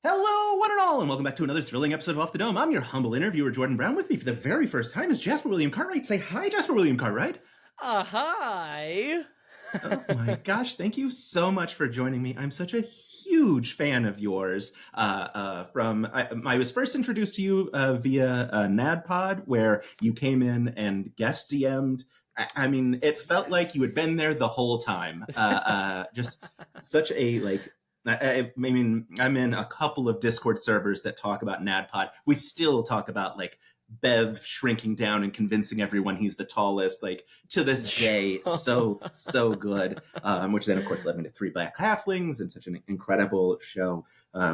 Hello, one and all, and welcome back to another thrilling episode of Off the Dome. I'm your humble interviewer, Jordan Brown. With me for the very first time is Jasper William Cartwright. Say hi, Jasper William Cartwright. Hi. Oh my gosh, thank you so much for joining me. I'm such a huge fan of yours. I was first introduced to you via NADPod, where you came in and guest DM'd. I mean, it felt like you had been there the whole time. Just such a I mean, I'm in a couple of Discord servers that talk about NADPod. We still talk about Bev shrinking down and convincing everyone he's the tallest. To this day, it's so good. Which then, of course, led me to Three Black Halflings and such an incredible show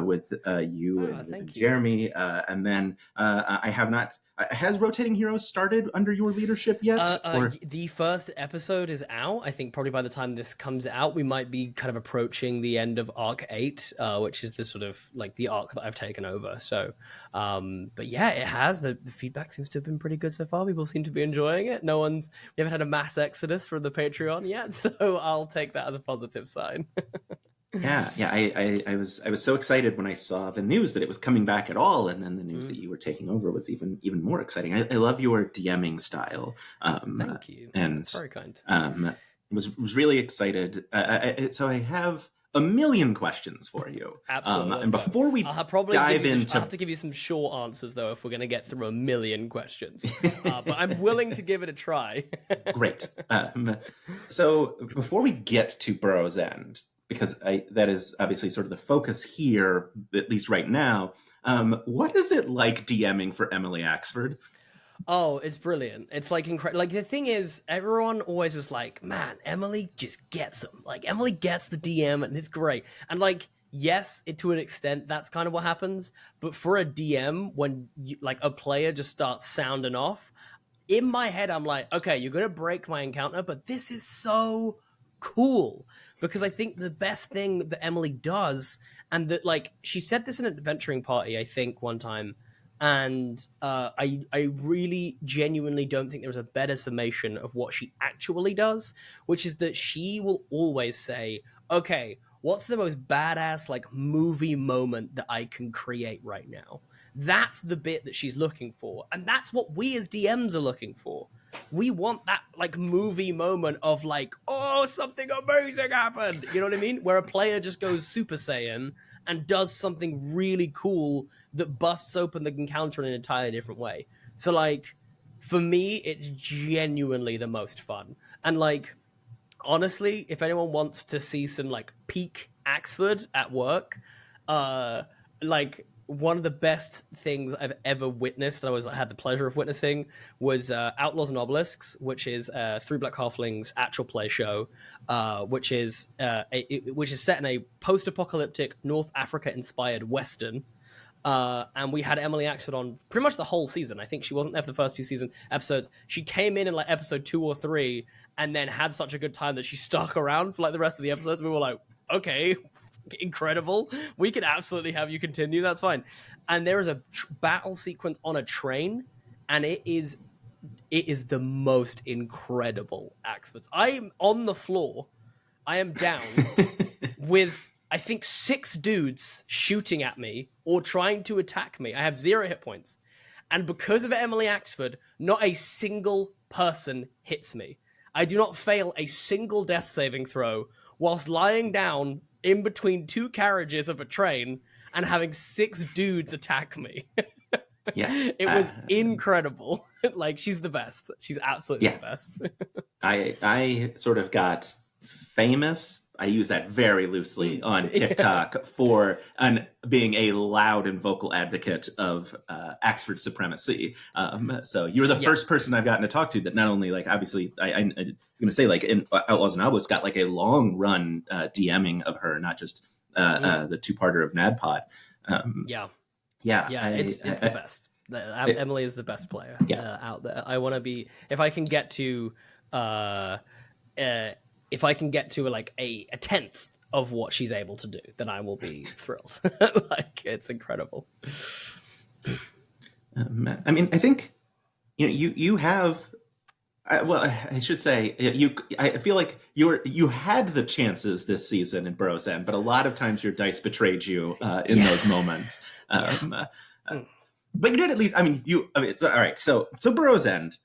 with you and Jeremy. And then I have not. Has Rotating Heroes started under your leadership yet? The first episode is out. I think probably by the time this comes out, we might be kind of approaching the end of Arc 8, which is the sort of the arc that I've taken over. So, but yeah, it has. The feedback seems to have been pretty good so far. People seem to be enjoying it. We haven't had a mass exodus from the Patreon yet, so I'll take that as a positive sign. Yeah. I was so excited when I saw the news that it was coming back at all, and then the news that you were taking over was even more exciting. I love your DMing style. Thank you. And that's very kind. Was really excited. So I have a million questions for you. Absolutely. And before we dive into, I have to give you some short answers though if we're going to get through a million questions. But I'm willing to give it a try. Great. So before we get to Burrow's End, because that is obviously sort of the focus here, at least right now. What is it like DMing for Emily Axford? Oh, it's brilliant. It's incredible. The thing is, everyone always is like, man, Emily just gets them. Emily gets the DM and it's great. And yes, to an extent, that's kind of what happens. But for a DM, when a player just starts sounding off, in my head, I'm like, okay, you're going to break my encounter, but this is so cool. Because I think the best thing that Emily does, and that she said this in an adventuring party, I think one time, and I really genuinely don't think there's a better summation of what she actually does, which is that she will always say, okay, what's the most badass movie moment that I can create right now? That's the bit that she's looking for, and that's what we as DMs are looking for. We want that movie moment of oh, something amazing happened. You know what I mean? Where a player just goes Super Saiyan and does something really cool that busts open the encounter in an entirely different way. So for me, it's genuinely the most fun. And honestly, if anyone wants to see some peak Axford at work, one of the best things I've ever witnessed, I had the pleasure of witnessing, was Outlaws and Obelisks, which is Three Black Halflings actual play show, which is set in a post-apocalyptic North Africa-inspired Western. And we had Emily Axford on pretty much the whole season. I think she wasn't there for the first 2 season episodes. She came in episode 2 or 3 and then had such a good time that she stuck around for the rest of the episodes. We were like, okay, incredible. We can absolutely have you continue. That's fine. And there is a battle sequence on a train, and it is the most incredible Axfords. I'm on the floor. I am down with, I think, 6 dudes shooting at me or trying to attack me. I have 0 hit points. And because of Emily Axford, not a single person hits me. I do not fail a single death saving throw whilst lying down in between 2 carriages of a train and having 6 dudes attack me. Yeah. It was incredible. She's the best. She's absolutely the best. I sort of got famous. I use that very loosely on TikTok for being a loud and vocal advocate of Axford supremacy. So you're the first person I've gotten to talk to that not only obviously I'm going to say in Outlaws and Obelisks got a long run DMing of her, not just the 2-parter of NADPod. It's the best. Emily is the best player out there. I want to be, if I can get to a tenth of what she's able to do, then I will be thrilled. It's incredible. I mean, I think you have I should say you. I feel like you had the chances this season in Burrow's End, but a lot of times your dice betrayed you in Yeah. those moments. Yeah. Um, uh, Mm. but you did at least. I mean, you. I mean, all right. So Burrow's End.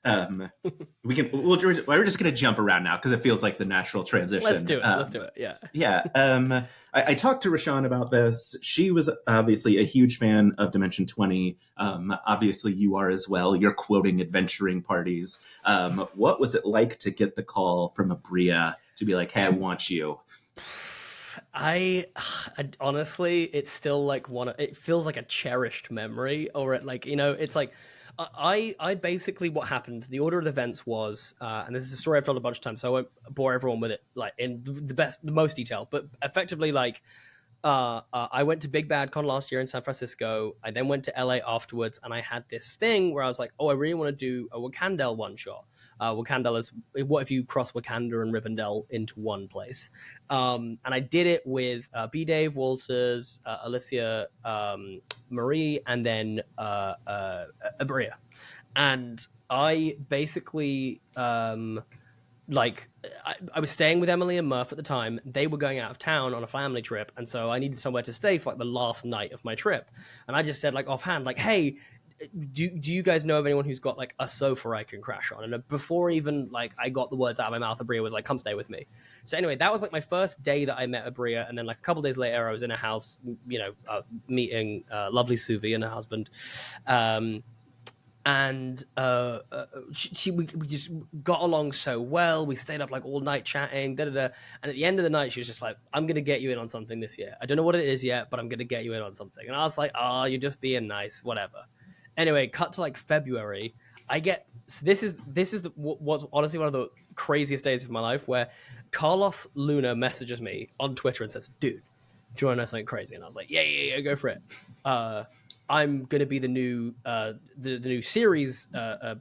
We can. We're just going to jump around now because it feels like the natural transition. Let's do it. Let's do it. Yeah. Yeah. I talked to Rashawn about this. She was obviously a huge fan of Dimension 20. Obviously, you are as well. You're quoting adventuring parties. What was it like to get the call from Abria to be like, hey, I want you? I honestly, it's still like it feels like a cherished memory, or it's like I basically what happened. The order of events was, and this is a story I've told a bunch of times, so I won't bore everyone with it like in the most detail, but effectively like. I went to Big Bad Con last year in San Francisco. I then went to LA afterwards, and I had this thing where I was like, "Oh, I really want to do a Wakandel one shot." Wakandel is what if you cross Wakanda and Rivendell into one place, and I did it with B. Dave Walters, Alicia Marie, and then Abria, and I basically. I was staying with Emily and Murph at the time. They were going out of town on a family trip, and so I needed somewhere to stay for like the last night of my trip. And I just said like offhand, like, "Hey, do you guys know of anyone who's got like a sofa I can crash on?" And before even like I got the words out of my mouth, Abria was like, "Come stay with me." So anyway, that was like my first day that I met Abria, and then like a couple days later, I was in a house, meeting lovely Suvi and her husband. And we just got along so well. We stayed up like all night chatting, and at the end of the night, she was just like, "I'm gonna get you in on something this year. I don't know what it is yet, but I'm gonna get you in on something." And I was like, "Oh, you're just being nice, whatever." Anyway, cut to like February. This is what's honestly one of the craziest days of my life, where Carlos Luna messages me on Twitter and says, "Dude, do you want to know something crazy?" And I was like, "Yeah, go for it." I'm going to be the new the new series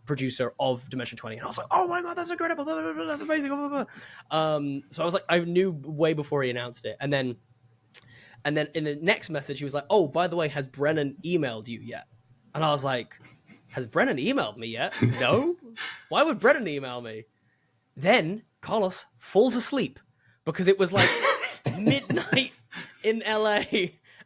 producer of Dimension 20. And I was like, "Oh my God, that's incredible. Blah, blah, blah, that's amazing." Blah, blah, blah. So I was like, I knew way before he announced it. And then in the next message, he was like, "Oh, by the way, has Brennan emailed you yet?" And I was like, "Has Brennan emailed me yet? No. Why would Brennan email me?" Then Carlos falls asleep because it was like midnight in LA.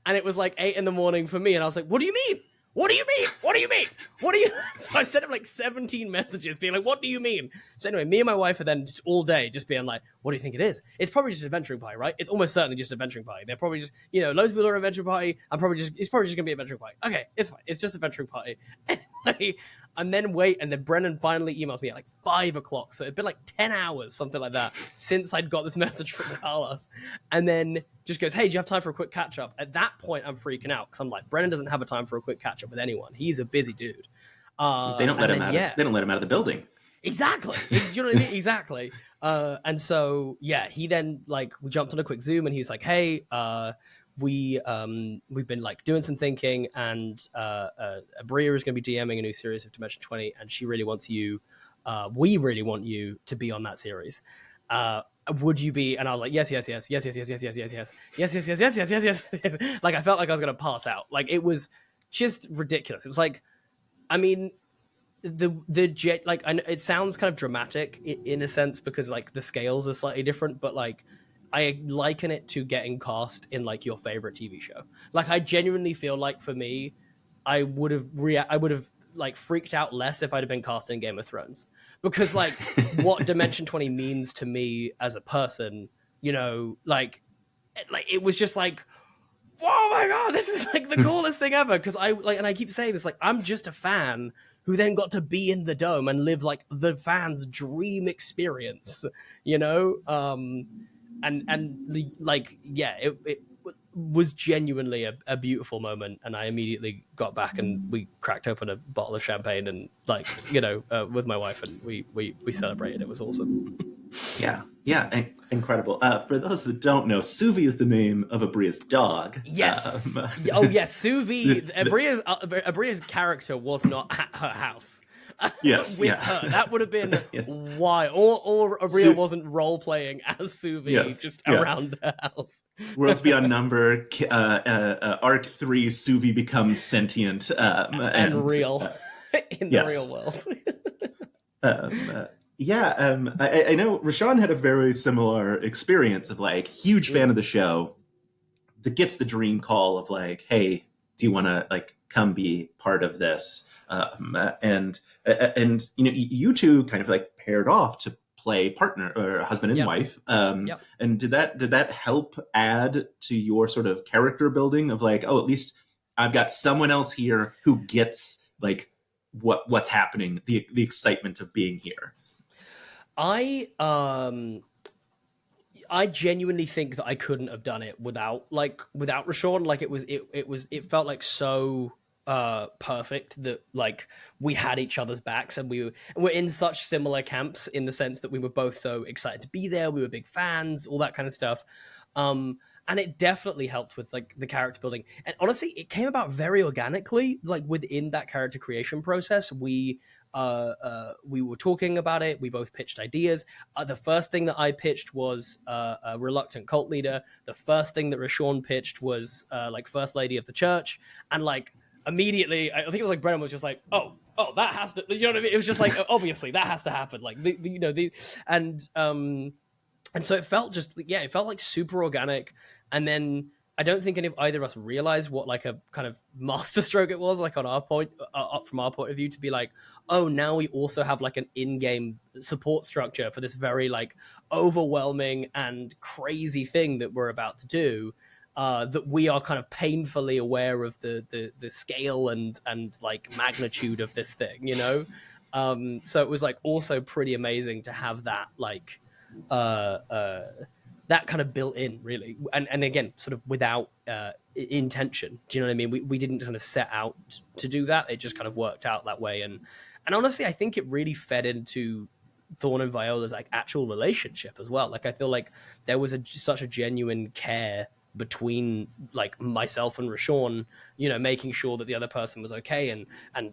And it was like 8 a.m. for me. And I was like, "What do you mean? What do you mean? What do you mean? What do you?" So I sent him like 17 messages being like, "What do you mean?" So anyway, me and my wife are then just all day just being like, "What do you think it is?" It's probably just an adventuring party, right? It's almost certainly just an adventuring party. They're probably just, loads of people are an adventuring party. It's probably just going to be an adventuring party. Okay, it's fine. It's just an adventuring party. Anyway, and then Brennan finally emails me at like 5 o'clock. So it'd been like 10 hours, something like that, since I'd got this message from Carlos. And then just goes, "Hey, do you have time for a quick catch up?" At that point, I'm freaking out because I'm like, Brennan doesn't have a time for a quick catch up with anyone. He's a busy dude. They don't let him out. They don't let him out of the building. Exactly. You know what I mean? Exactly. And so he then like we jumped on a quick Zoom and he's like, "Hey, we've been like doing some thinking, and Abria is going to be DMing a new series of Dimension 20, and she really wants you. We really want you to be on that series. Would you be?" And I was like, "Yes. Like I felt like I was going to pass out. Like it was just ridiculous. It was like, I mean, the jet, like I know it sounds kind of dramatic in a sense because like the scales are slightly different, but like I liken it to getting cast in like your favorite TV show. Like I genuinely feel like for me, I would have like freaked out less if I'd have been cast in Game of Thrones, because like what Dimension 20 means to me as a person, like it was just like, "Oh my God, this is like the coolest thing ever." Because and I keep saying this, like I'm just a fan who then got to be in the dome and live like the fans' dream experience, it was genuinely a beautiful moment. And I immediately got back and we cracked open a bottle of champagne and with my wife, and we celebrated. It was awesome. Yeah, incredible. For those that don't know, Suvi is the name of Abria's dog. Yes. Yes, Suvi. Abria's character was not at her house. Yes, with her. That would have been why. Or Abria wasn't role playing as Suvi around her house. Worlds Beyond Number, Arc 3, Suvi becomes sentient and real in the real world. Yeah, I know Rashawn had a very similar experience of like huge fan Mm. of the show that gets the dream call of like, hey, do you want to like come be part of this? And you know, you two kind of like paired off to play partner or husband and Yep. wife. Yep. And did that help add to your sort of character building of like, oh, at least I've got someone else here who gets like what's happening, the excitement of being here. I um I genuinely think that I couldn't have done it without Rashawn. Like it felt like so perfect that like we had each other's backs and we're in such similar camps in the sense that we were both so excited to be there. We were big fans, all that kind of stuff. Um and it definitely helped with like the character building. And honestly, it came about very organically. Like within that character creation process, we were talking about it. We both pitched ideas. The first thing that I pitched was a reluctant cult leader. The first thing that Rashawn pitched was like first lady of the church, and like immediately, I think it was like Brennan was just like, oh, that has to, you know what I mean? It was just like obviously that has to happen. Like you know and and so it felt just it felt like super organic. And then I don't think any of either of us realized what like a kind of masterstroke it was, like on our point, up from our point of view, to be like, oh, now we also have like an in-game support structure for this very like overwhelming and crazy thing that we're about to do. That we are kind of painfully aware of the scale and like magnitude of this thing, you know. So it was like also pretty amazing to have that like that kind of built in, really, and again, sort of without intention. Do you know what I mean? We didn't kind of set out to do that. It just kind of worked out that way. And honestly, I think it really fed into Thorn and Viola's like actual relationship as well. Like I feel like there was such a genuine care between like myself and Rashawn, you know, making sure that the other person was okay and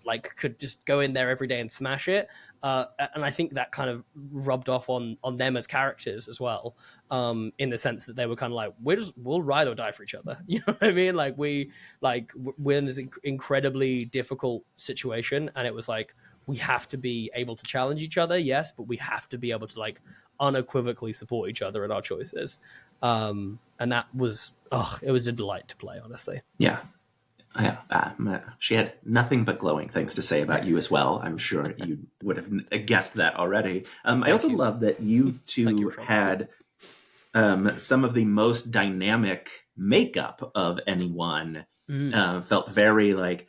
like could just go in there every day and smash it. And I think that kind of rubbed off on them as characters as well, in the sense that they were kind of like, we'll ride or die for each other. You know what I mean? Like we're in this incredibly difficult situation, and it was like we have to be able to challenge each other, yes, but we have to be able to like unequivocally support each other in our choices. And that was, it was a delight to play, honestly. Yeah. She had nothing but glowing things to say about you as well. I'm sure you would have guessed that already. I also love that you two had some of the most dynamic makeup of anyone. Felt very like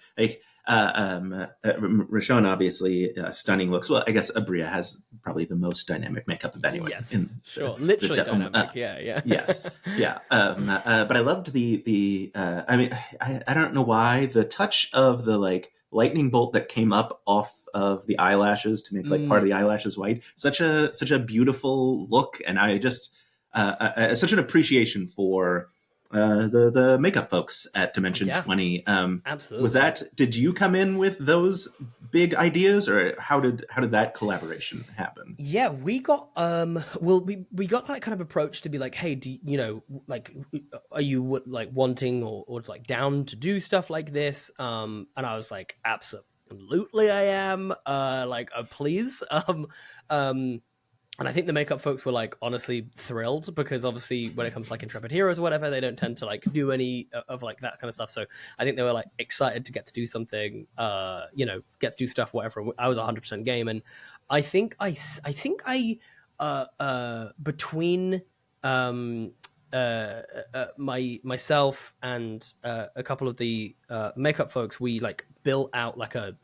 Rashawn, obviously stunning looks. Well, I guess Abria has probably the most dynamic makeup of anyone. Yes, sure, literally dynamic. Yeah. Yes, yeah. But I loved the. I mean, I don't know why the touch of the like lightning bolt that came up off of the eyelashes to make like part of the eyelashes white. Such a beautiful look, and I just such an appreciation for the makeup folks at Dimension 20. Absolutely. Did you come in with those big ideas, or how did that collaboration happen? Yeah, we got we got that kind of approach to be like, hey, you know, like, are you like wanting or like down to do stuff like this? And I was like, absolutely I am. Like, please. And I think the makeup folks were like honestly thrilled, because obviously when it comes to like Intrepid Heroes or whatever, they don't tend to like do any of like that kind of stuff. So I think they were like excited to get to do something, you know, get to do stuff, whatever. I was 100% game. And I think I between myself and a couple of the makeup folks, we like built out like a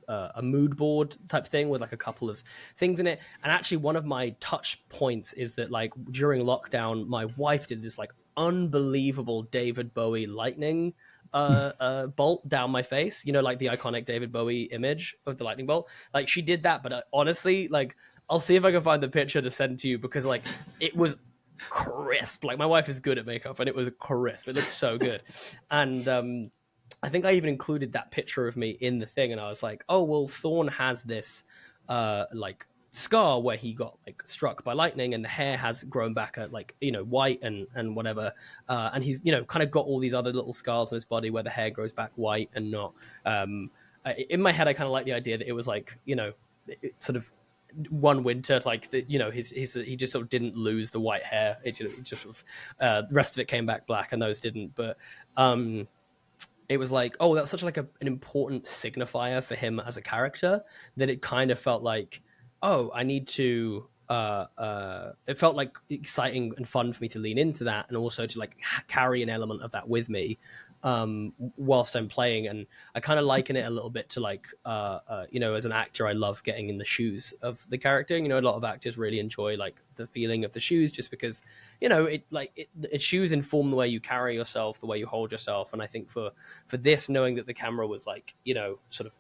mood board type thing with like a couple of things in it. And actually one of my touch points is that like during lockdown, my wife did this like unbelievable David Bowie lightning bolt down my face, you know, like the iconic David Bowie image of the lightning bolt. Like she did that, but honestly, like I'll see if I can find the picture to send to you, because like it was crisp. Like my wife is good at makeup, and it was crisp. It looked so good. And I think I even included that picture of me in the thing, and I was like, oh well, Thorn has this like scar where he got like struck by lightning, and the hair has grown back at like, you know, white and whatever, and he's, you know, kind of got all these other little scars on his body where the hair grows back white and not. In my head, I kind of like the idea that it was like, you know, it sort of one winter, like he just sort of didn't lose the white hair. It just sort of the rest of it came back black, and those didn't. But it was like, oh, that's such like an important signifier for him as a character that it kind of felt like, oh, I need to. It felt like exciting and fun for me to lean into that, and also to like carry an element of that with me whilst I'm playing. And I kind of liken it a little bit to like as an actor, I love getting in the shoes of the character. A lot of actors really enjoy like the feeling of the shoes, just because it shoes inform the way you carry yourself, the way you hold yourself. And I think for this, knowing that the camera was like sort of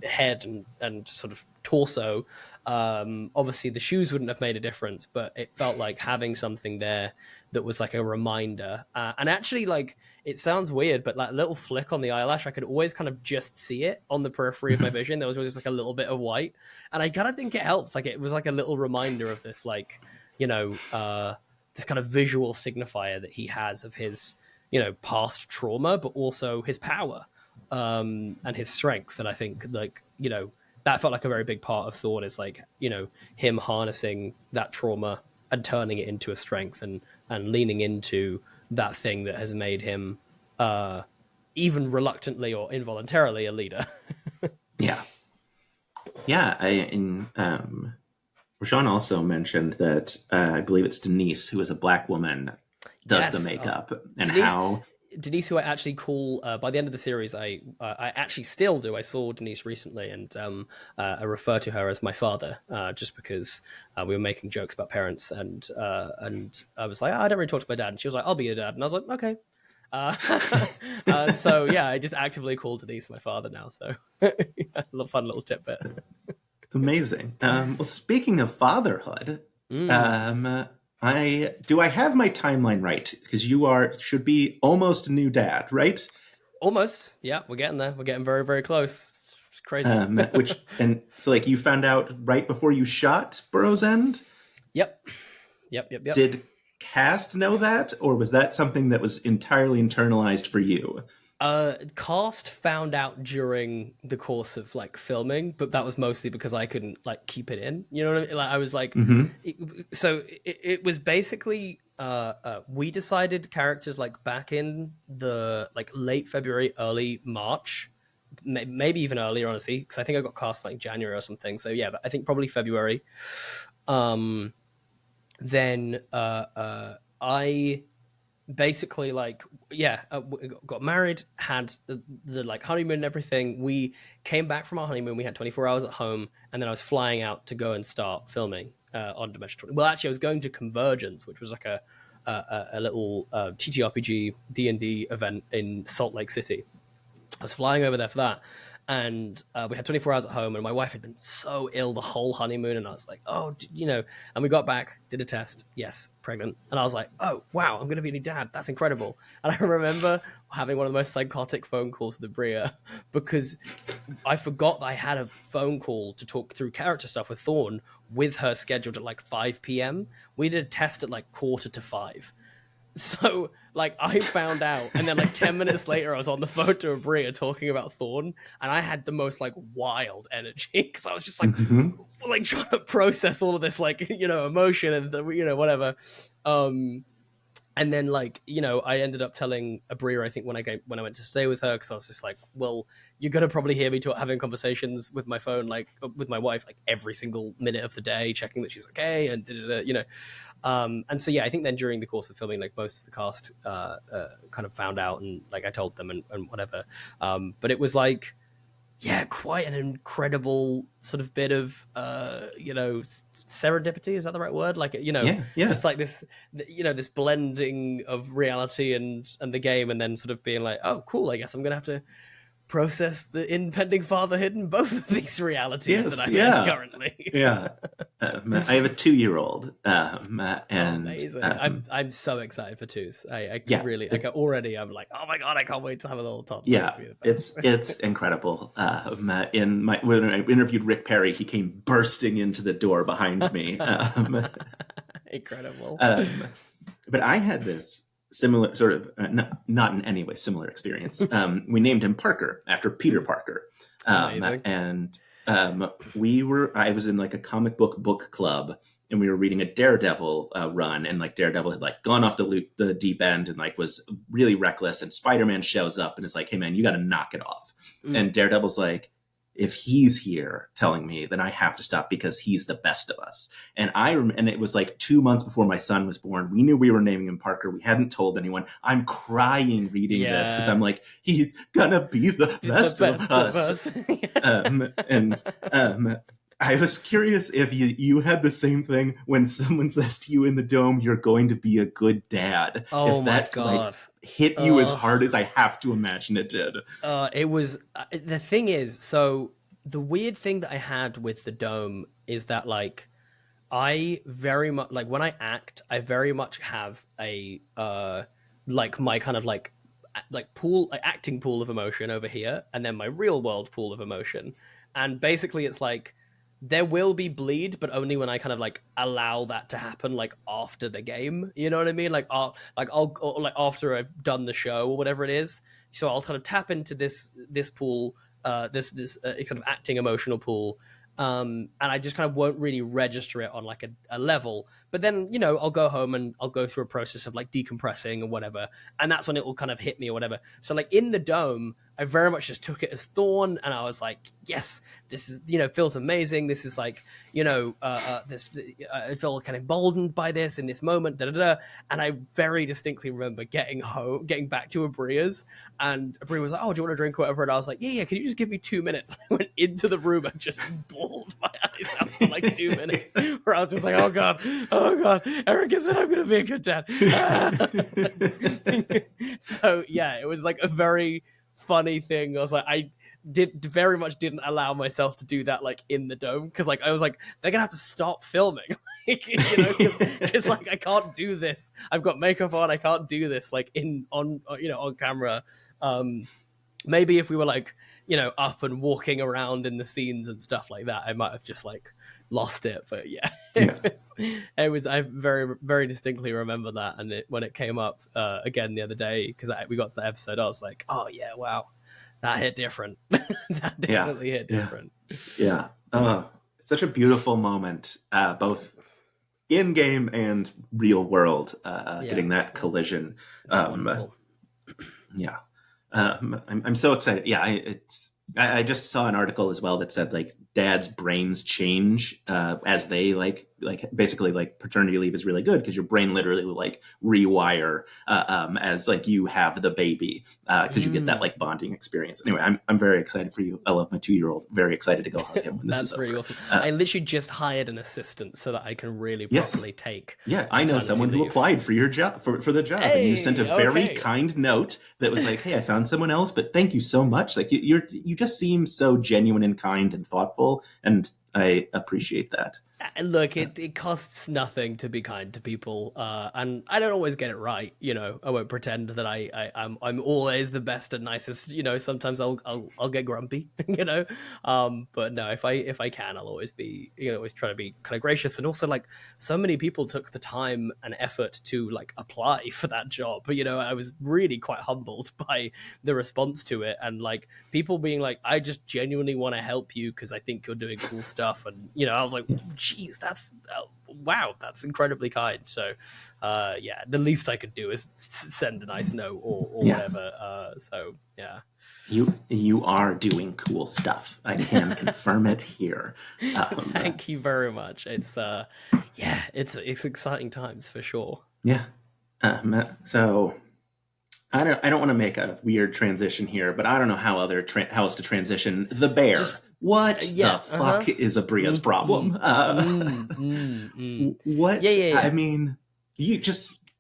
head and sort of torso, obviously the shoes wouldn't have made a difference, but it felt like having something there that was like a reminder. And actually, like, it sounds weird, but like little flick on the eyelash, I could always kind of just see it on the periphery of my vision. There was always like a little bit of white, and I gotta think it helped. Like, it was like a little reminder of this, like, this kind of visual signifier that he has of his past trauma, but also his power and his strength. And I think like that felt like a very big part of Thorn, is like him harnessing that trauma and turning it into a strength, and leaning into that thing that has made him even reluctantly or involuntarily a leader. Rashawn also mentioned that I believe it's Denise, who is a Black woman, does the makeup, and Denise, who I actually call by the end of the series, I actually still do. I saw Denise recently, and I refer to her as my father, just because we were making jokes about parents, and I was like, I don't really talk to my dad, and she was like, I'll be your dad, and I was like, okay. So yeah, I just actively call Denise my father now. So fun little tidbit. Amazing. Well, speaking of fatherhood, I have my timeline right? Because you should be almost a new dad, right? Almost. Yeah, we're getting there. We're getting very, very close. It's crazy. So like you found out right before you shot Burrow's End? Yep. Did cast know that, or was that something that was entirely internalized for you? Cast found out during the course of like filming, but that was mostly because I couldn't like keep it in. You know what I mean? Like, I was like, it was basically we decided characters like back in the like late February, early March, maybe even earlier, honestly, because I think I got cast like January or something. So yeah, but I think probably February. Then I basically like got married, had the like honeymoon and everything. We came back from our honeymoon, we had 24 hours at home, and then I was flying out to go and start filming on Dimension 20. Well, actually I was going to Convergence, which was like a little TTRPG D&D event in Salt Lake City. I was flying over there for that, and we had 24 hours at home, and my wife had been so ill the whole honeymoon, and I was like, and we got back, did a test, yes, pregnant, and I was like, oh, wow, I'm going to be a new dad, that's incredible. And I remember having one of the most psychotic phone calls with Bria, because I forgot that I had a phone call to talk through character stuff with Thorn with her scheduled at like 5 p.m. We did a test at like 4:45. So, like, I found out, and then, like, 10 minutes later, I was on the phone to Bria talking about Thorn, and I had the most, like, wild energy, because I was just, like, like, trying to process all of this, like, emotion and, whatever. And then, like, I ended up telling Bria, I think, when I went to stay with her, because I was just like, well, you're going to probably hear me having conversations with my phone, like, with my wife, like, every single minute of the day, checking that she's okay, and and so, yeah, I think then during the course of filming, like, most of the cast kind of found out, and, like, I told them and whatever. But it was, like, yeah, quite an incredible sort of bit of, serendipity. Is that the right word? Like, just like this, this blending of reality and the game, and then sort of being like, oh, cool, I guess I'm going to have to process the impending fatherhood in both of these realities that I'm in currently. I have a 2-year-old, and amazing. I'm so excited for twos. I'm like, oh my god, I can't wait to have a little toddler. Yeah, it's incredible. When I interviewed Rick Perry, he came bursting into the door behind me. Incredible. But I had this similar sort of not in any way similar experience. We named him Parker after Peter Parker, and I was in like a comic book club, and we were reading a Daredevil run, and like Daredevil had like gone off the deep end and like was really reckless, and Spider-Man shows up and is like, hey man, you got to knock it off. And Daredevil's like, if he's here telling me, then I have to stop because he's the best of us. And and it was like 2 months before my son was born. We knew we were naming him Parker. We hadn't told anyone. I'm crying reading this because I'm like, he's gonna be the best of us. I was curious if you had the same thing when someone says to you in the dome, you're going to be a good dad. Oh if my that, God. Like, hit you as hard as I have to imagine it did. It was, the thing is, so the weird thing that I had with the dome is that like, I very much, like when I act, I very much have a, like my kind of like pool, like acting pool of emotion over here, and then my real world pool of emotion. And basically it's like, there will be bleed, but only when I kind of like allow that to happen, like after the game. You know what I mean? Like, I'll like after I've done the show or whatever it is. So I'll kind of tap into this pool, this kind of acting emotional pool, and I just kind of won't really register it on like a level. But then, you know, I'll go home and I'll go through a process of like decompressing or whatever, and that's when it will kind of hit me or whatever. So like in the dome, I very much just took it as Thorn, and I was like, yes, this is, you know, feels amazing. This is like, you know, I feel kind of emboldened by this in this moment, And I very distinctly remember getting back to Abria's, and Abria was like, oh, do you want a drink or whatever? And I was like, yeah, can you just give me 2 minutes? I went into the room and just bawled my eyes out for like 2 minutes, where I was just like, oh God, Eric said I'm going to be a good dad. So yeah, it was like a very funny thing. I was like, I very much didn't allow myself to do that like in the dome, because like I was like, they're gonna have to stop filming. Like, you know, it's like I can't do this. I've got makeup on. I can't do this like on camera. Maybe if we were like, you know, up and walking around in the scenes and stuff like that, I might have just like lost it. But yeah, it was I very, very distinctly remember that. And when it came up again the other day, because we got to the episode, I was like, oh yeah, wow, that hit different. That definitely hit different. Yeah. It's such a beautiful moment, both in game and real world, getting that collision. Yeah. I'm so excited. Yeah, I just saw an article as well that said like dads' brains change as they like basically like paternity leave is really good because your brain literally will like rewire as like you have the baby because you get that like bonding experience. Anyway, I'm very excited for you. I love my 2-year-old. Very excited to go hug him when this is over. That's really awesome. I literally just hired an assistant so that I can really properly take. Yeah, I know someone who applied for your job for the job, and you sent a very kind note that was like, "Hey, I found someone else, but thank you so much. Like you just seem so genuine and kind and thoughtful, and I appreciate that." Look, it costs nothing to be kind to people, and I don't always get it right. You know, I won't pretend that I'm always the best and nicest. You know, sometimes I'll get grumpy. You know, but no, if I can, I'll always be, you know, always try to be kind of gracious. And also, like, so many people took the time and effort to like apply for that job. But you know, I was really quite humbled by the response to it, and like people being like, I just genuinely want to help you because I think you're doing cool stuff. And you know, I was like, geez, that's wow, that's incredibly kind. So yeah, the least I could do is send a nice note or whatever. So yeah, you are doing cool stuff. I can confirm it here. Thank you very much. It's yeah, it's exciting times for sure. Yeah. So I don't want to make a weird transition here, but I don't know how else to transition. The bear. What the fuck is Abria's problem? What? Yeah. I mean,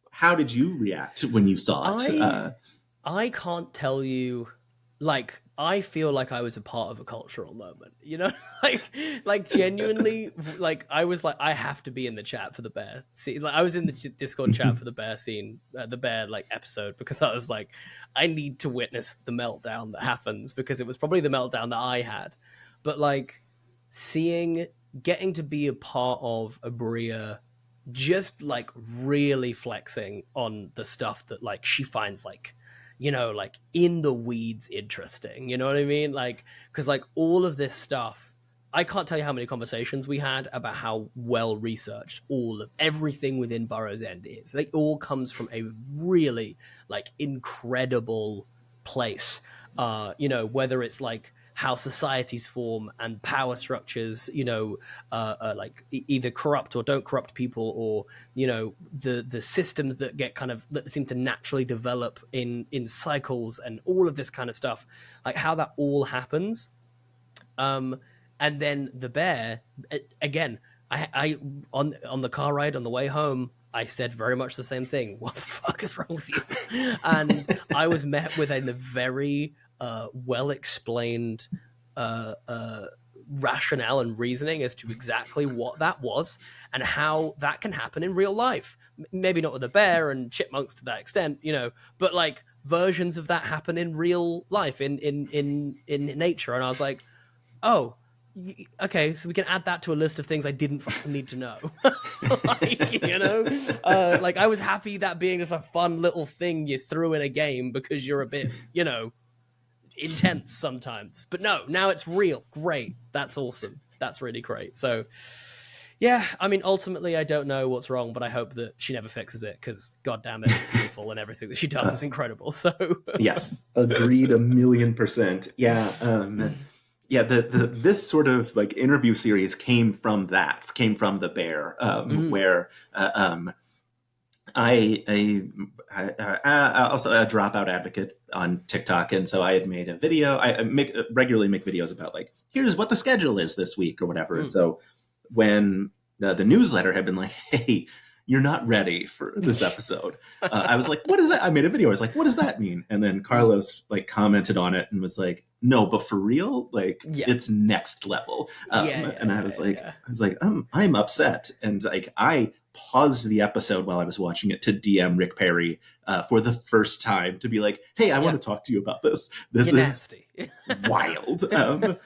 how did you react when you saw it? I can't tell you. Like, I feel like I was a part of a cultural moment, you know, like genuinely, like I was like, I have to be in the chat for the bear scene. Like, I was in the Discord chat for the bear scene, the bear like episode, because I was like, I need to witness the meltdown that happens, because it was probably the meltdown that I had. But like getting to be a part of Abria, just like really flexing on the stuff that like she finds like, you know, like in the weeds interesting, you know what I mean? Like, because like all of this stuff I can't tell you how many conversations we had about how well researched everything within Burrow's End is. It all comes from a really like incredible place. Whether it's like how societies form and power structures, like either corrupt or don't corrupt people, or the systems that get that seem to naturally develop in cycles and all of this kind of stuff, like how that all happens. And then the bear, again, I on the car ride on the way home, I said very much the same thing. What the fuck is wrong with you? And I was met with a very well-explained rationale and reasoning as to exactly what that was and how that can happen in real life. Maybe not with a bear and chipmunks to that extent, but like versions of that happen in real life, in nature. And I was like, oh, okay, so we can add that to a list of things I didn't fucking need to know. Like I was happy that being just a fun little thing you threw in a game because you're a bit, intense sometimes. But no, now it's real. Great. That's awesome. That's really great. So yeah, I mean, ultimately, I don't know what's wrong, but I hope that she never fixes it because, God damn it, it's beautiful and everything that she does is incredible. So yes, agreed 1,000,000%. Yeah. Yeah, this sort of like interview series came from the bear, where I also a dropout advocate on TikTok, and so I had made a video. I regularly make videos about like, here's what the schedule is this week or whatever. And so when the newsletter had been like, hey, you're not ready for this episode, I was like, what is that? I made a video. I was like, what does that mean? And then Carlos like commented on it and was like, no, but for real, like it's next level. And I was like, I'm upset. And like, I paused the episode while I was watching it to DM Rick Perry for the first time to be like, hey, I want to talk to you about this. This is nasty. Wild. And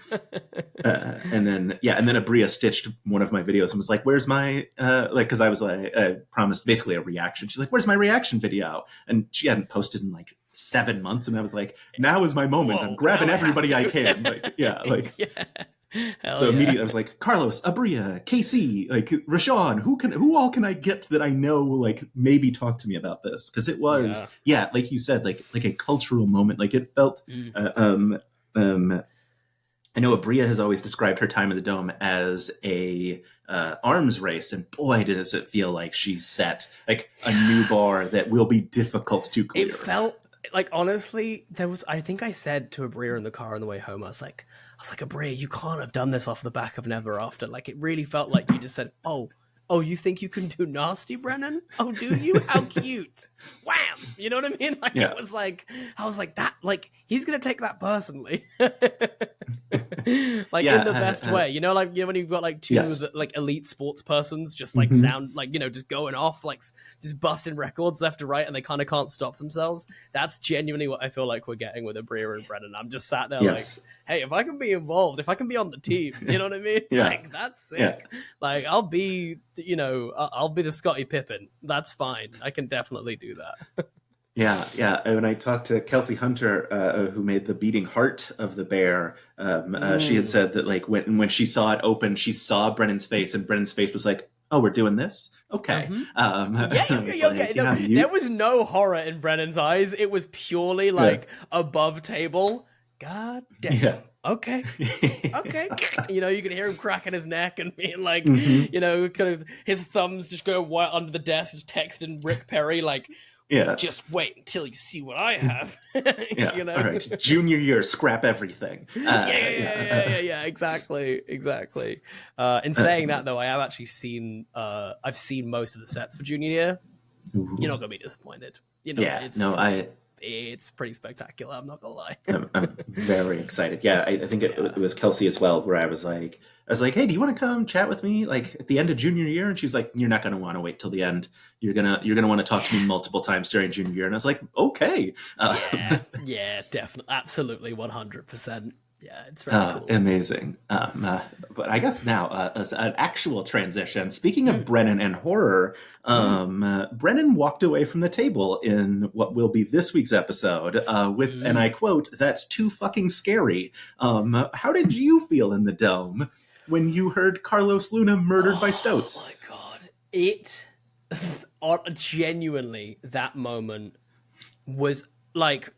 then Abria stitched one of my videos and was like, where's my, cause I was like, I promised basically a reaction. She's like, where's my reaction video? And she hadn't posted in like 7 months. And I was like, now is my moment. I'm grabbing everybody I can. So immediately I was like, Carlos, Abria, KC, like Rashawn, who all can I get that I know will like maybe talk to me about this? Because it was, like you said, like a cultural moment. Like it felt, I know Abria has always described her time in the Dome as a arms race, and boy, does it feel like she's set like a new bar that will be difficult to clear. It felt like, honestly, I think I said to Abria in the car on the way home, I was like, Abria, you can't have done this off the back of Never After. Like, it really felt like you just said, oh, you think you can do nasty, Brennan? Oh, do you? How cute. Wham! You know what I mean? Like, it was like, I was like, that, like, he's going to take that personally. Like, in the best way. Like, when you've got, like, two like elite sports persons just, like, sound, like, just going off, like, just busting records left to right, and they kind of can't stop themselves. That's genuinely what I feel like we're getting with Abria and Brennan. I'm just sat there like, hey, if I can be involved, if I can be on the team, you know what I mean? Like, that's sick. Yeah. Like, I'll be the Scottie Pippen. That's fine. I can definitely do that. Yeah. When I talked to Kelsey Hunter, who made the beating heart of the bear, she had said that like when she saw it open, she saw Brennan's face, and Brennan's face was like, "Oh, we're doing this? Okay." There was no horror in Brennan's eyes. It was purely like above table. God damn. Yeah. Okay. You can hear him cracking his neck and being like, kind of his thumbs just go white under the desk, just texting Rick Perry like, just wait until you see what I have. All right, junior year, scrap everything. Exactly. In saying that though, I have actually seen, I've seen most of the sets for junior year. Ooh. You're not gonna be disappointed. It's pretty spectacular. I'm not gonna lie. I'm very excited. Yeah, I think it was Kelsey as well, where I was like, hey, do you want to come chat with me like at the end of junior year? And she's like, you're not gonna want to wait till the end. You're gonna want to talk to me multiple times during junior year. And I was like, okay. Yeah, definitely, absolutely, 100%. Yeah, it's really cool. Amazing. But I guess now, as an actual transition, speaking of Brennan and horror, Brennan walked away from the table in what will be this week's episode with, and I quote, "That's too fucking scary." How did you feel in the Dome? when you heard Carlos Luna murdered by Stoats. Oh my god. Genuinely, that moment was like,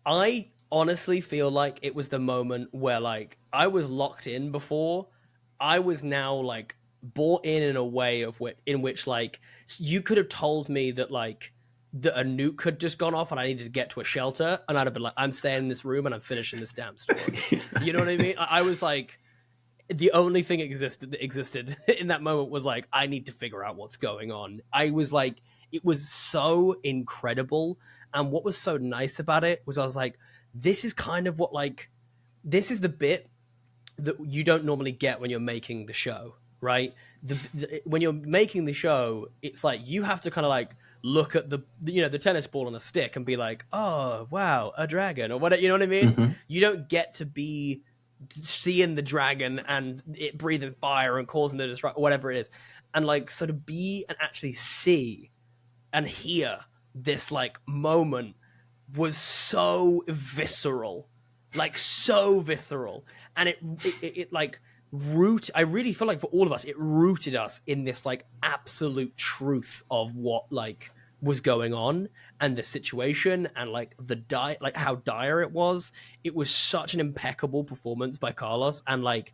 I honestly feel like it was the moment where like I was locked in before. I was now like bought in a way in which like you could have told me that like that a nuke had just gone off and I needed to get to a shelter, and I'd have been like, I'm staying in this room and I'm finishing this damn story. You know what I mean? I was like, the only thing that existed in that moment was like, I need to figure out what's going on. I was like, it was so incredible. And what was so nice about it was I was like, this is kind of what like, this is the bit that you don't normally get when you're making the show, right? When you're making the show, it's like you have to kind of like look at the tennis ball on a stick and be like, oh wow, a dragon or whatever. You know what I mean? Mm-hmm. You don't get to be seeing the dragon and it breathing fire and causing the destruction, whatever it is, and like so to be and actually see and hear this like moment was so visceral, like so visceral, and it like I really feel like for all of us, it rooted us in this like absolute truth of what like was going on and the situation and like like how dire it was. It was such an impeccable performance by Carlos, and like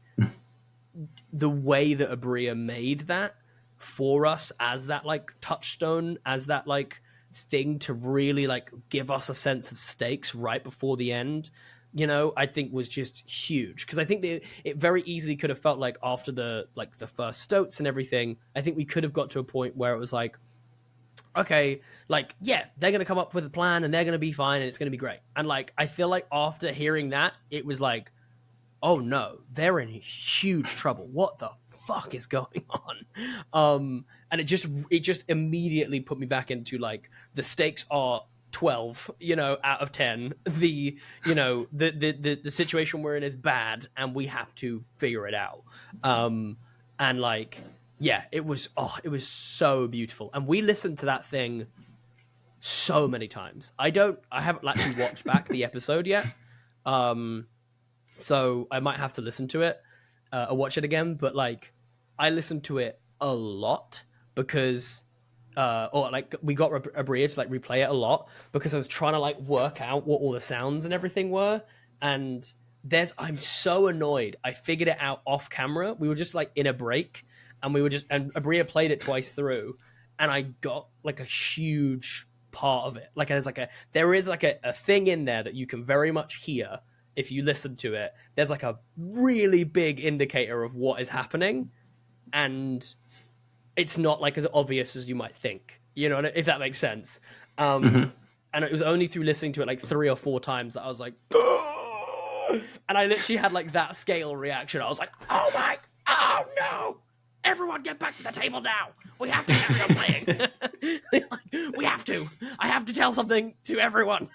the way that Abria made that for us as that like touchstone, as that like thing to really like give us a sense of stakes right before the end, you know, I think was just huge. Because I think it very easily could have felt like after the first Stoats and everything, I think we could have got to a point where it was like, okay, like, yeah, they're going to come up with a plan and they're going to be fine and it's going to be great. And like, I feel like after hearing that, it was like, oh no, they're in huge trouble. What the fuck is going on? And it just immediately put me back into like, the stakes are 12, you know, out of 10. The situation we're in is bad and we have to figure it out. And like, yeah, it was so beautiful. And we listened to that thing so many times. I haven't actually watched back the episode yet. So I might have to listen to it or watch it again. But like, I listened to it a lot because, or like we got Abria to like replay it a lot because I was trying to like work out what all the sounds and everything were. And I'm so annoyed. I figured it out off camera. We were just like in a break and and Abria played it twice through and I got like a huge part of it. Like there is like a thing in there that you can very much hear if you listen to it. There's like a really big indicator of what is happening, and it's not like as obvious as you might think, you know, if that makes sense. And it was only through listening to it like 3 or 4 times that I was like, and I literally had like that scale reaction. I was like, oh no, everyone get back to the table now. We have to carry on playing. I have to tell something to everyone.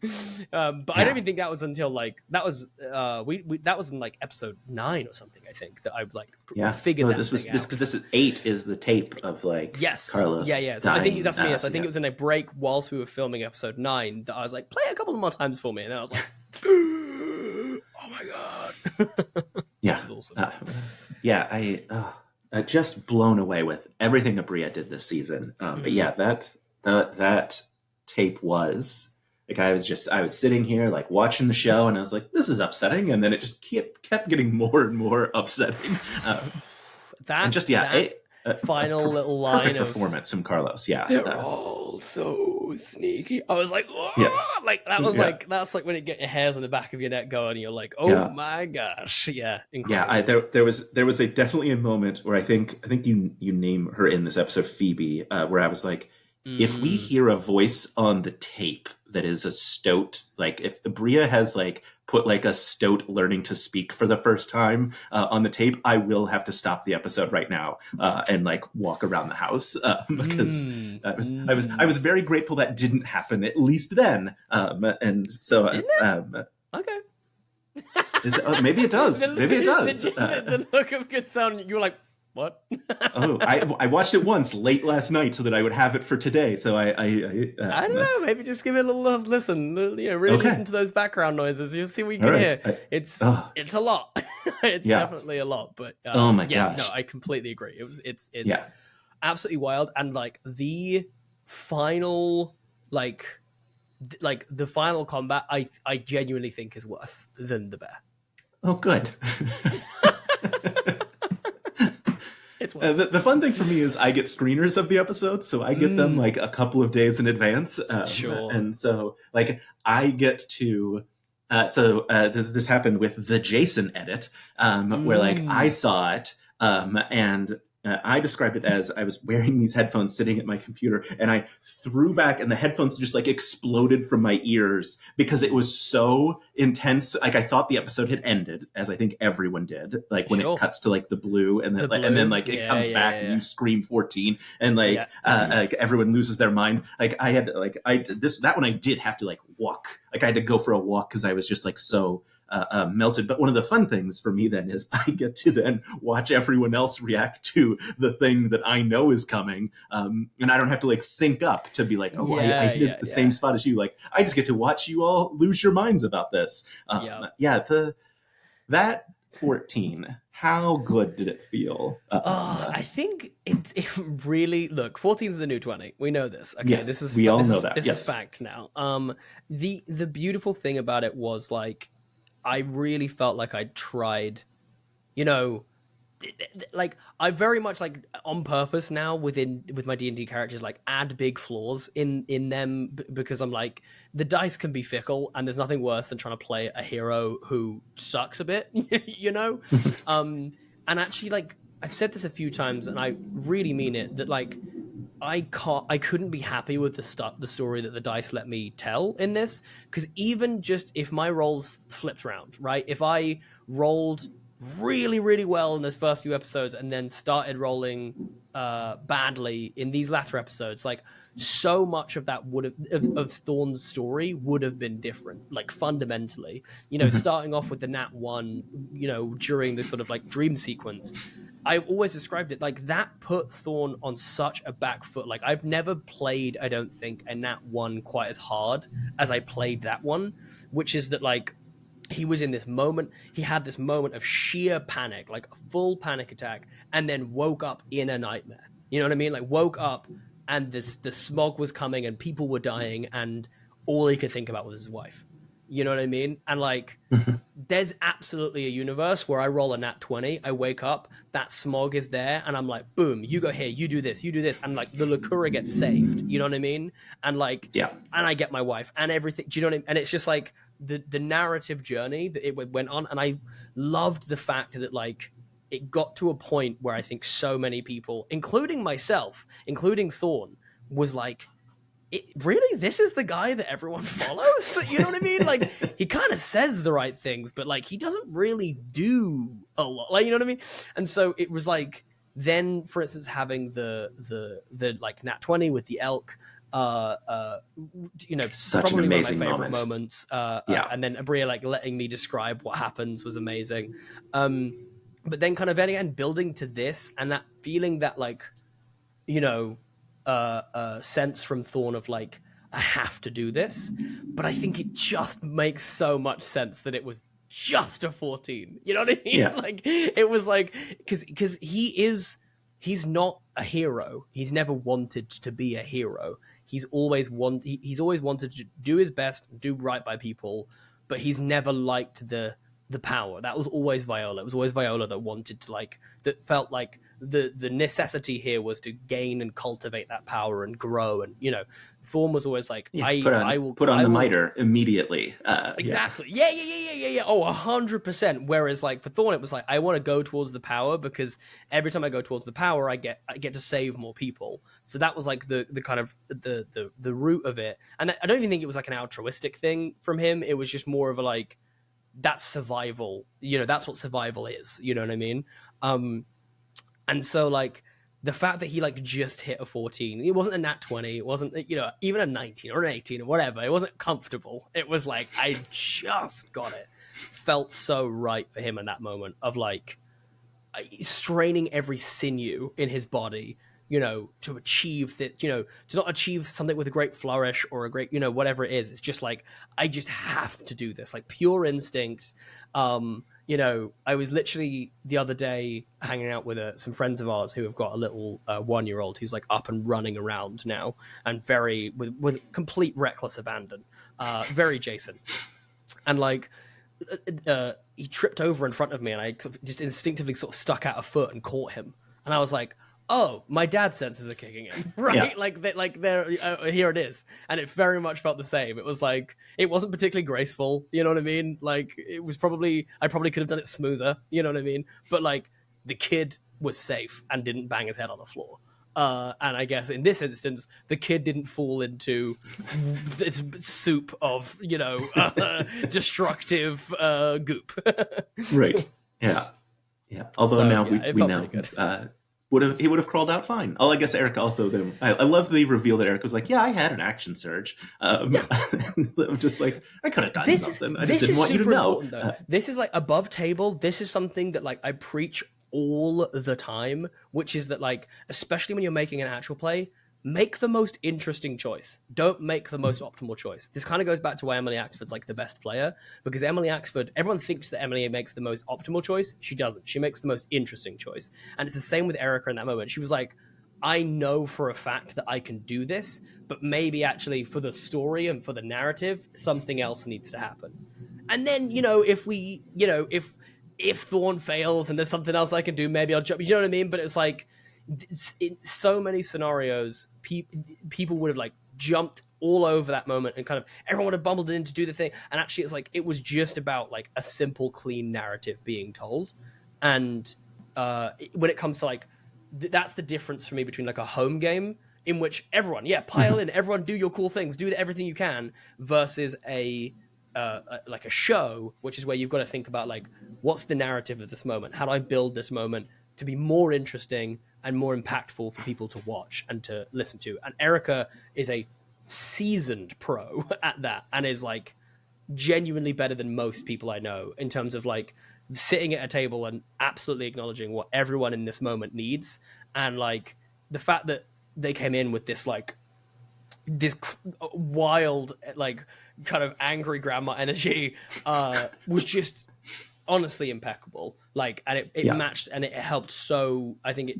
But I don't even think that was until like that was that was in like episode 9 or something, I think, that I like figured that thing out. This is 8 is the tape of like Carlos. Yeah. So I think that's me. So I think it was in a break whilst we were filming episode 9 that I was like, play a couple more times for me, and then I was like, oh my god. Yeah, that was awesome. I just blown away with everything Abria did this season. But yeah, that tape was. Like I was sitting here like watching the show and I was like, this is upsetting. And then it just kept getting more and more upsetting. Final little line of performance from Carlos. Yeah. They're all so sneaky. I was like, whoa! Like that was like, that's like when it get your hairs on the back of your neck going and you're like, oh my gosh. Yeah. Incredible. Yeah. There was definitely a moment where I think you name her in this episode, Phoebe, where I was like, if we hear a voice on the tape that is a Stoat, like if Abria has like put like a Stoat learning to speak for the first time on the tape, I will have to stop the episode right now and like walk around the house because I was very grateful that didn't happen, at least then. And so okay. Maybe it does. Maybe it does. The look of concern, you were like, what? Oh, I watched it once late last night so that I would have it for today. So I don't know. Maybe just give it a little listen. Really okay. listen to those background noises. You'll see what you All can right. hear. It's oh, a lot. It's yeah. definitely a lot. But Oh my yeah, gosh. no, I completely agree. It's Yeah. absolutely wild. And like the final, like the final combat, I genuinely think is worse than the bear. Oh, good. It's worse. The fun thing for me is I get screeners of the episodes, so I get them like a couple of days in advance. Sure. And so like I get to this happened with the Jason edit, where like I saw it, and I described it as I was wearing these headphones sitting at my computer, and I threw back and the headphones just like exploded from my ears because it was so intense. Like I thought the episode had ended, as I think everyone did, like when it cuts to like the blue and then like it comes back and you scream 14 and like like everyone loses their mind. Like I had that one I did have to like walk. Like I had to go for a walk because I was just like so melted. But one of the fun things for me then is I get to then watch everyone else react to the thing that I know is coming, and I don't have to like sync up to be like, I hit it at the same spot as you. Like I just get to watch you all lose your minds about this. That 14. How good did it feel? I think it really look. 14 is the new 20. We know this. Okay, yes, we all know that. This is fact now. The beautiful thing about it was like, I really felt like I tried, like I very much like on purpose now with my D&D characters like add big flaws in them because I'm like the dice can be fickle and there's nothing worse than trying to play a hero who sucks a bit, and actually like I've said this a few times and I really mean it that like I couldn't be happy with the story that the dice let me tell in this, because even just if my rolls flipped around, right? If I rolled really, really well in those first few episodes and then started rolling badly in these latter episodes, like so much of that would have of Thorn's story would have been different, like fundamentally. Starting off with the Nat 1, during this sort of like dream sequence. I always described it like that put Thorn on such a back foot. Like I've never played, I don't think, a Nat 1 quite as hard as I played that one, which is that like he was in this moment, he had this moment of sheer panic, like a full panic attack, and then woke up in a nightmare. You know what I mean? Like woke up and the smog was coming and people were dying and all he could think about was his wife. You know what I mean? And like, there's absolutely a universe where I roll a nat 20, I wake up, that smog is there, and I'm like, boom, you go here, you do this, and like the Lakura gets saved. You know what I mean? And like, and I get my wife and everything. Do you know what I mean? And it's just like the narrative journey that it went on, and I loved the fact that like it got to a point where I think so many people, including myself, including Thorn, was like, really, this is the guy that everyone follows? You know what I mean? Like he kind of says the right things, but like he doesn't really do a lot. Like, you know what I mean? And so it was like, then for instance, having the like nat 20 with the elk, such probably an amazing one of my favorite moment. moments. And then Abria like letting me describe what happens was amazing. But then kind of again building to this and that feeling that like, sense from Thorn of like, I have to do this, but I think it just makes so much sense that it was just a 14. You know what I mean? Yeah. Like it was like because he's not a hero. He's never wanted to be a hero. He's always wanted to do his best, do right by people, but he's never liked the power. That was always Viola. It was always Viola that wanted to like, that felt like the necessity here was to gain and cultivate that power and grow. And Thorn was always like, I will put on the miter immediately. Exactly. Yeah. Oh, 100%. Whereas like for Thorn, it was like, I want to go towards the power because every time I go towards the power, I get to save more people. So that was like the kind of the root of it. And I don't even think it was like an altruistic thing from him. It was just more of a like, that's survival. That's what survival is. You know what I mean? And so like the fact that he like just hit a 14, it wasn't a nat 20, it wasn't, even a 19 or an 18 or whatever. It wasn't comfortable. It was like, I just got it. Felt so right for him in that moment of like, straining every sinew in his body, you know, to achieve that, you know, to not achieve something with a great flourish or a great, you know, whatever it is. It's just like, I just have to do this, like pure instinct. You know, I was literally the other day hanging out with some friends of ours who have got a little 1-year-old who's like up and running around now and very, with complete reckless abandon, very Jason. And like, he tripped over in front of me and I just instinctively sort of stuck out a foot and caught him. And I was like, oh, my dad senses are kicking in, right? Yeah. Like there, here it is. And it very much felt the same. It was like, it wasn't particularly graceful, you know what I mean? Like, it was I probably could have done it smoother, you know what I mean? But like, the kid was safe and didn't bang his head on the floor. And I guess in this instance, the kid didn't fall into this soup of, you know, destructive goop. Right. Yeah. Yeah. Although so, now we know he would have crawled out fine. Oh, I guess Eric also. I love the reveal that Eric was like, "Yeah, I had an action surge." I'm just like, I could have done something. I just didn't want you to know. This is like above table. This is something that like I preach all the time, which is that like, especially when you're making an actual play, make the most interesting choice. Don't make the most optimal choice. This kind of goes back to why Emily Axford's like the best player, because Emily Axford, everyone thinks that Emily makes the most optimal choice. She doesn't. She makes the most interesting choice. And it's the same with Erica in that moment. She was like, I know for a fact that I can do this, but maybe actually for the story and for the narrative, something else needs to happen. And then, you know, if Thorn fails and there's something else I can do, maybe I'll jump. You know what I mean? But it's like, in so many scenarios, people would have like jumped all over that moment and kind of everyone would have bumbled in to do the thing. And actually, it's like it was just about like a simple, clean narrative being told. And when it comes to like, that's the difference for me between like a home game in which everyone, pile in, everyone do your cool things, do everything you can, versus like a show, which is where you've got to think about like, what's the narrative of this moment? How do I build this moment to be more interesting and more impactful for people to watch and to listen to? And Erica is a seasoned pro at that and is like genuinely better than most people I know in terms of like sitting at a table and absolutely acknowledging what everyone in this moment needs. And like the fact that they came in with this like this wild, like kind of angry grandma energy was just honestly impeccable. Like, and it matched and it helped. So I think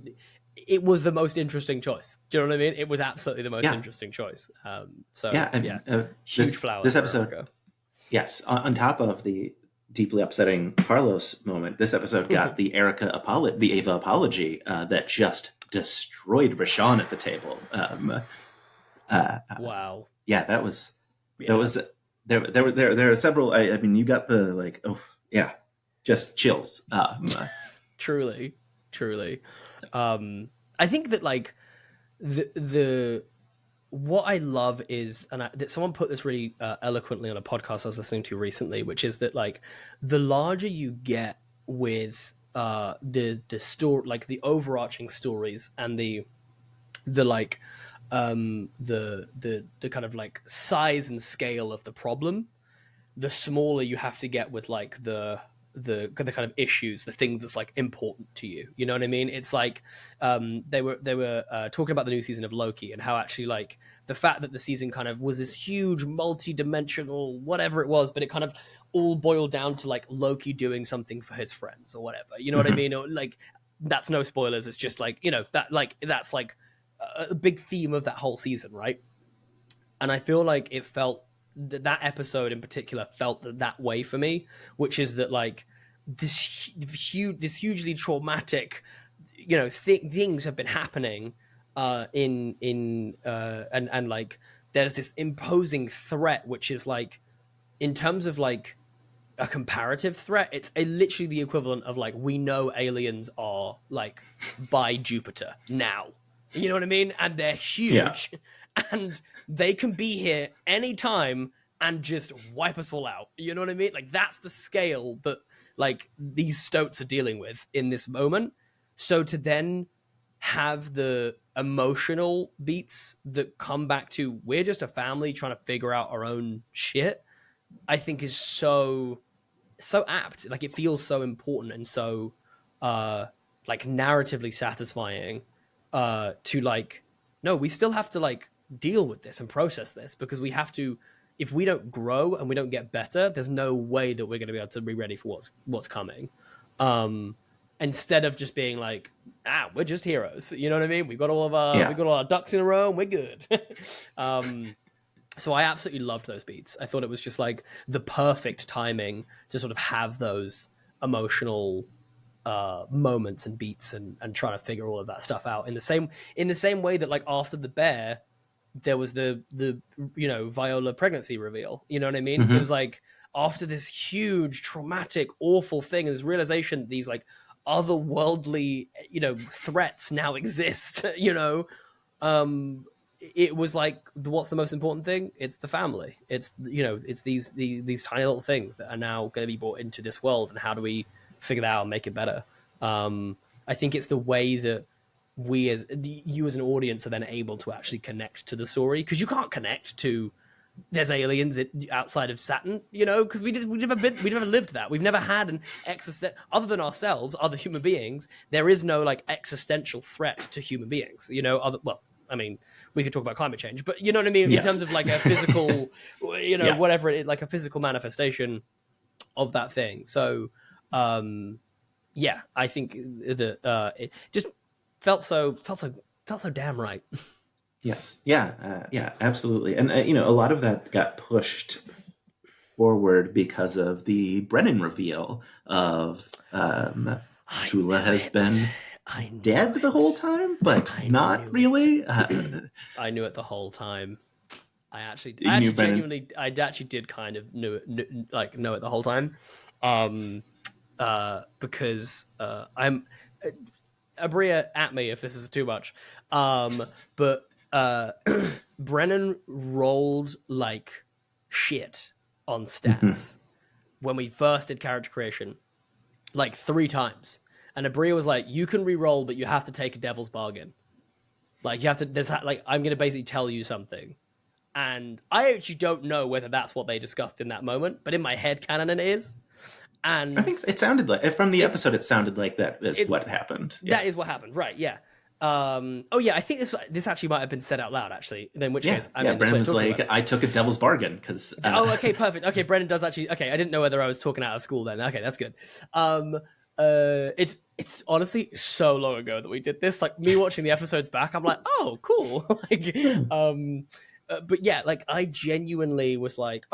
it was the most interesting choice. Do you know what I mean? It was absolutely the most interesting choice. Huge flowers. This episode, yes, on top of the deeply upsetting Carlos moment, this episode got the Ava apology that just destroyed Rashawn at the table. Wow. Yeah, that was there are several. I mean, you got the like, just chills. Truly. I think that like the what I love is, and that someone put this really eloquently on a podcast I was listening to recently, which is that like the larger you get with the story, like the overarching stories and the like the kind of like size and scale of the problem, the smaller you have to get with like the kind of issues, the thing that's like important to you. You know what I mean? It's like they were talking about the new season of Loki and how actually like the fact that the season kind of was this huge multi-dimensional whatever it was, but it kind of all boiled down to like Loki doing something for his friends or whatever. You know what I mean? Or like that's no spoilers. It's just like, you know, that like that's like a big theme of that whole season, right? And I feel like it felt that episode in particular felt that way for me, which is that like this hugely traumatic, you know, things have been happening and like there's this imposing threat, which is like in terms of like a comparative threat, it's literally the equivalent of like we know aliens are like by Jupiter now. You know what I mean? And they're huge, and they can be here anytime and just wipe us all out. You know what I mean? Like that's the scale that like these stoats are dealing with in this moment. So to then have the emotional beats that come back to we're just a family trying to figure out our own shit, I think is so apt. Like it feels so important and so like narratively satisfying to like, no, we still have to like deal with this and process this, because we have to, if we don't grow and we don't get better, there's no way that we're going to be able to be ready for what's coming. Instead of just being like, we're just heroes, you know what I mean? We've got all of our ducks in a row and we're good. So I absolutely loved those beats. I thought it was just like the perfect timing to sort of have those emotional moments and beats and trying to figure all of that stuff out in the same way that like after the bear, there was the Viola pregnancy reveal. You know what I mean? It was like after this huge, traumatic, awful thing, and this realization that these like otherworldly, threats now exist. It was like, what's the most important thing? It's the family. It's it's these tiny little things that are now going to be brought into this world, and how do we figure that out and make it better? I think it's the way that you as an audience are then able to actually connect to the story, because you can't connect to there's aliens outside of Saturn, because we've never lived that. We've never had an other than ourselves, other human beings. There is no like existential threat to human beings. I mean, we could talk about climate change, but you know what I mean? Yes. In terms of like a physical, whatever it is, like a physical manifestation of that thing. So, I think that it just felt so damn right. Yes. Yeah, absolutely. And, a lot of that got pushed forward because of the Brennan reveal of Tula has been dead the whole time, but not really. I knew it the whole time. I actually did kind of know it the whole time, because I'm Abria at me if this is too much, but Brennan rolled like shit on stats when we first did character creation, like 3 times. And Abria was like, you can re-roll, but you have to take a devil's bargain. Like, you have to, I'm going to basically tell you something. And I actually don't know whether that's what they discussed in that moment, but in my head canon it is. And I think it sounded like, from the episode, it sounded like that is what happened. Yeah. That is what happened, right, yeah. I think this actually might have been said out loud, actually. In which case, Brennan was like, I took a devil's bargain, because... okay, perfect. Okay, Brennan does actually... Okay, I didn't know whether I was talking out of school then. Okay, that's good. It's honestly so long ago that we did this. Like, me watching the episodes back, I'm like, oh, cool. But yeah, like, I genuinely was like,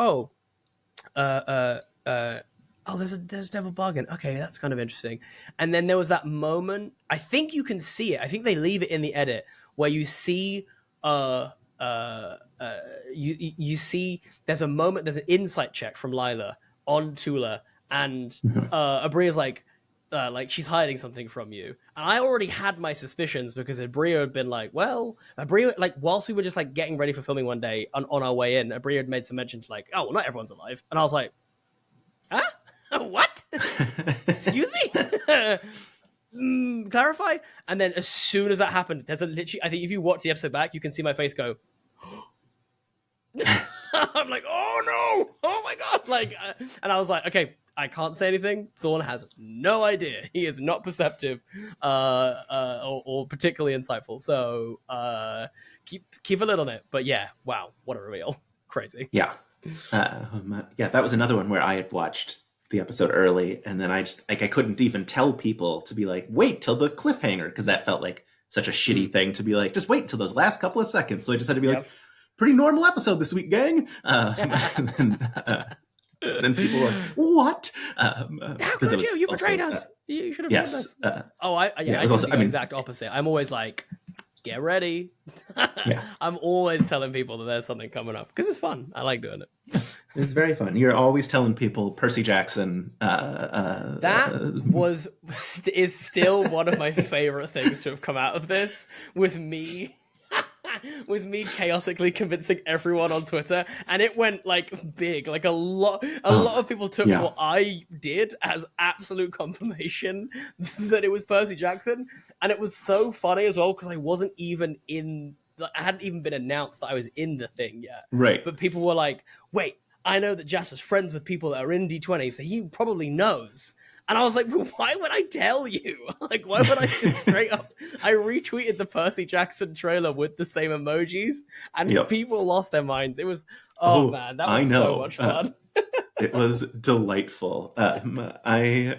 there's a devil bargain. Okay, that's kind of interesting. And then there was that moment. I think you can see it. I think they leave it in the edit where you see you see there's a moment. There's an insight check from Lila on Tula, and Abria's like she's hiding something from you. And I already had my suspicions because Abria had been like, whilst we were just like getting ready for filming one day on our way in, Abria had made some mention to like, oh, well, not everyone's alive. And I was like, huh? What? Excuse me? Clarify. And then as soon as that happened, there's I think if you watch the episode back, you can see my face go, I'm like, oh no, oh my god, and I was like, okay, I can't say anything. Thorne has no idea. He is not perceptive, or particularly insightful. So keep a lid on it. But yeah, wow, what a reveal! Crazy. Yeah, that was another one where I had watched the episode early, and then I just I couldn't even tell people to be like, wait till the cliffhanger, because that felt like such a shitty thing to be like, just wait till those last couple of seconds. So I just had to be like, pretty normal episode this week, gang. Then people were like, what? How could you? You betrayed us. You should have told us. I was the exact opposite. I'm always like, get ready. I'm always telling people that there's something coming up because it's fun. I like doing it. It's very fun. You're always telling people Percy Jackson. Is still one of my favorite things to have come out of this. Was me chaotically convincing everyone on Twitter, and it went like big. Like a lot of people took what I did as absolute confirmation that it was Percy Jackson, and it was so funny as well because I wasn't even in. I hadn't even been announced that I was in the thing yet. Right. But people were like, "Wait, I know that Jasper's friends with people that are in D20, so he probably knows. And I was like, well, why would I tell you? Like, why would I just straight up? I retweeted the Percy Jackson trailer with the same emojis, and people lost their minds. It was, man, that was so much fun. It was delightful. I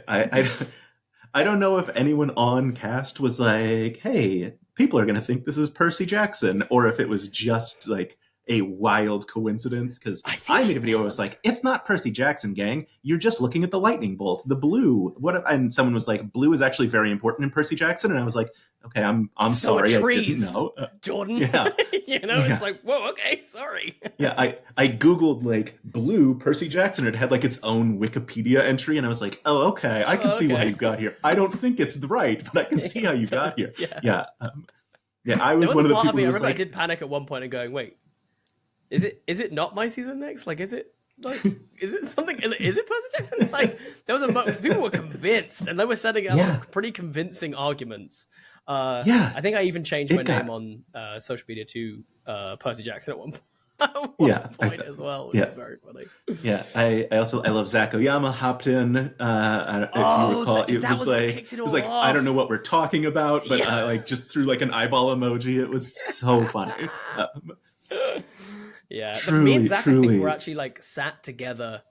don't know if anyone on cast was like, hey, people are going to think this is Percy Jackson, or if it was just like a wild coincidence, because I made a video where I was like, it's not Percy Jackson, gang. You're just looking at the lightning bolt, the blue. And someone was like, blue is actually very important in Percy Jackson. And I was like, okay, I'm sorry. Trees, I didn't know. Jordan. Yeah. It's like, whoa, okay, sorry. Yeah, I Googled like blue Percy Jackson. It had like its own Wikipedia entry. And I was like, oh, okay, I can see why you got here. I don't think it's right, but I can see how you got here. Yeah. I was one of the people who was like, I did panic at one point and going, wait, is it not my season next? Like, is it something? Is it Percy Jackson? Like, there was a moment because people were convinced and they were setting out some pretty convincing arguments. I think I even changed my name on social media to Percy Jackson at one point as well, which is very funny. Yeah, I love Zach Oyama hopped in. If you recall, it was like I don't know what we're talking about, but like just threw like an eyeball emoji. It was so funny. Me and Zach, I think, were actually like sat together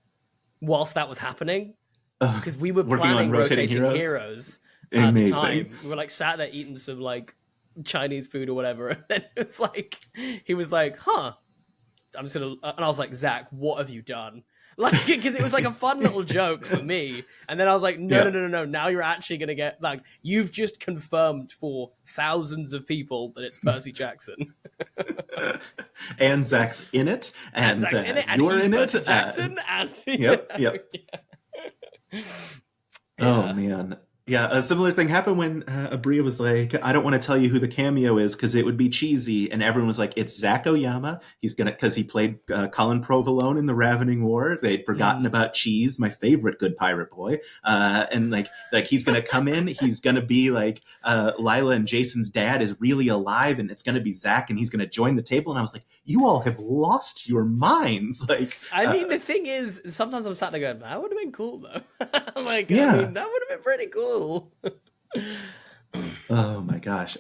whilst that was happening because we were planning rotating heroes at the time. We were like sat there eating some like Chinese food or whatever, and then it was like he was like, "Huh." I'm just gonna, and I was like, Zach, what have you done? Like, because it was like a fun little joke for me, and then I was like, no. Now you're actually gonna get like, you've just confirmed for thousands of people that it's Percy Jackson, and Zach's in it, and Zach's in it, and you're he's in Percy it. Jackson, and Yep. Oh man. Yeah, a similar thing happened when Abria was like, I don't want to tell you who the cameo is because it would be cheesy. And everyone was like, it's Zach Oyama. He's going to, because he played Colin Provolone in the Ravening War. They'd forgotten about Cheese, my favorite good pirate boy. And like he's going to come in. He's going to be like, Lila and Jason's dad is really alive and it's going to be Zach and he's going to join the table. And I was like, you all have lost your minds. Like, I mean, the thing is, sometimes I'm sat there going, that would have been cool though. I'm like, I mean, that would have been pretty cool. Oh my gosh.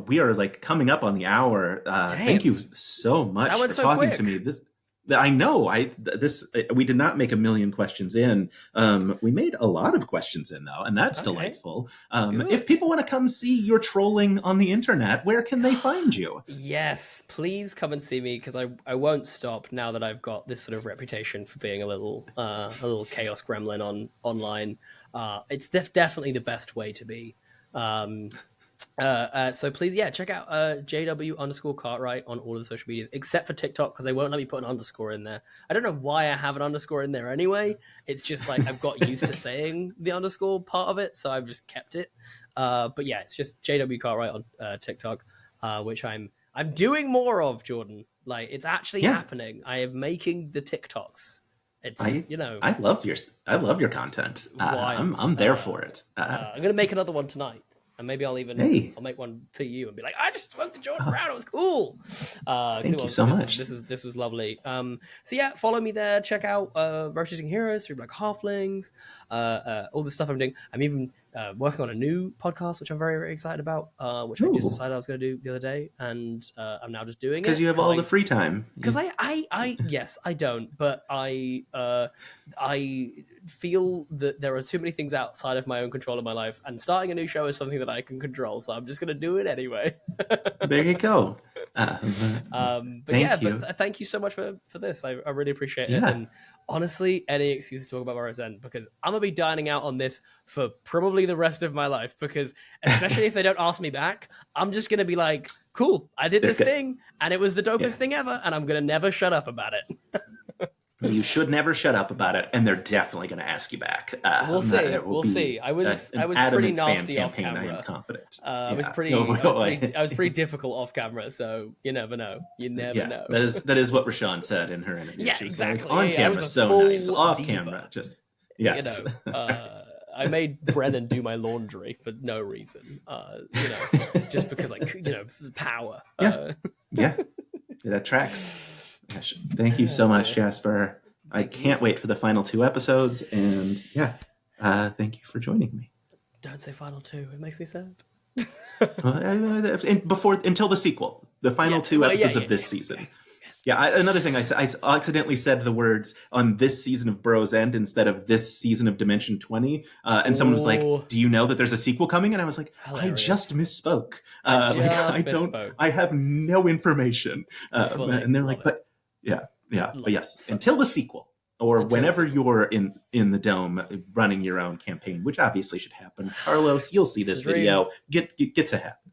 We are like coming up on the hour. Thank you so much for talking to me. I know we did not make a million questions in. We made a lot of questions in though, and that's delightful. If people want to come see your trolling on the internet, where can they find you? Yes, please come and see me because I won't stop now that I've got this sort of reputation for being a little chaos gremlin online. It's definitely the best way to be. So please, check out JW_Cartwright on all of the social medias, except for TikTok, because they won't let me put an underscore in there. I don't know why I have an underscore in there anyway. It's just like I've got used to saying the underscore part of it, so I've just kept it. But yeah, it's just JW Cartwright on TikTok, which I'm doing more of, Jordan. Like, it's actually happening. I am making the TikToks. I love your content. I'm there for it. I'm gonna make another one tonight, and maybe I'll make one for you and be like, I just spoke to Jordan Brown. It was cool. Thank you so much. This was lovely. So yeah, follow me there. Check out Rotating Heroes, Three Black Halflings, all the stuff I'm doing. I'm even working on a new podcast, which I'm very, very excited about, which I just decided I was going to do the other day, and I'm now just doing it because you have all the free time. Because yes, I don't, but I feel that there are too many things outside of my own control in my life, and starting a new show is something that I can control, so I'm just going to do it anyway. There you go. Thank you so much for this. I really appreciate it. And honestly, any excuse to talk about Burrow's End, because I'm gonna be dining out on this for probably the rest of my life, because especially if they don't ask me back, I'm just gonna be like, cool, I did this thing and it was the dopest thing ever, and I'm gonna never shut up about it. You should never shut up about it, and they're definitely going to ask you back. We'll see. I was pretty nasty off camera. I am confident. I was pretty difficult off camera, so you never know. You never know. That is what Rashawn said in her interview. Yeah, She's exactly. like, on camera, so nice. Off camera, just yes. I made Brennan do my laundry for no reason. Just because power. Yeah, that tracks. Gosh, thank you so much, Jasper. I can't wait for the final 2 episodes, and thank you for joining me. Don't say final 2. It makes me sad. Until the sequel, the final 2 episodes of this season. Yes. Another thing I said, I accidentally said the words on this season of Burrow's End instead of this season of Dimension 20. And someone was like, do you know that there's a sequel coming? And I was like, hilarious. I just misspoke. I have no information. And they're like, but yes, until the sequel. Or whenever you're in the dome running your own campaign, which obviously should happen. Carlos, you'll see this video. Get to happen.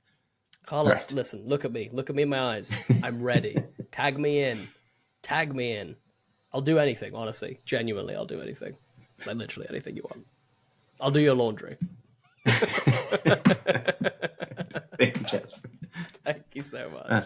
Carlos, listen, look at me in my eyes. I'm ready. Tag me in. I'll do anything, honestly. Genuinely, I'll do anything. Like literally anything you want. I'll do your laundry. Thank you, Jasper. Thank you so much.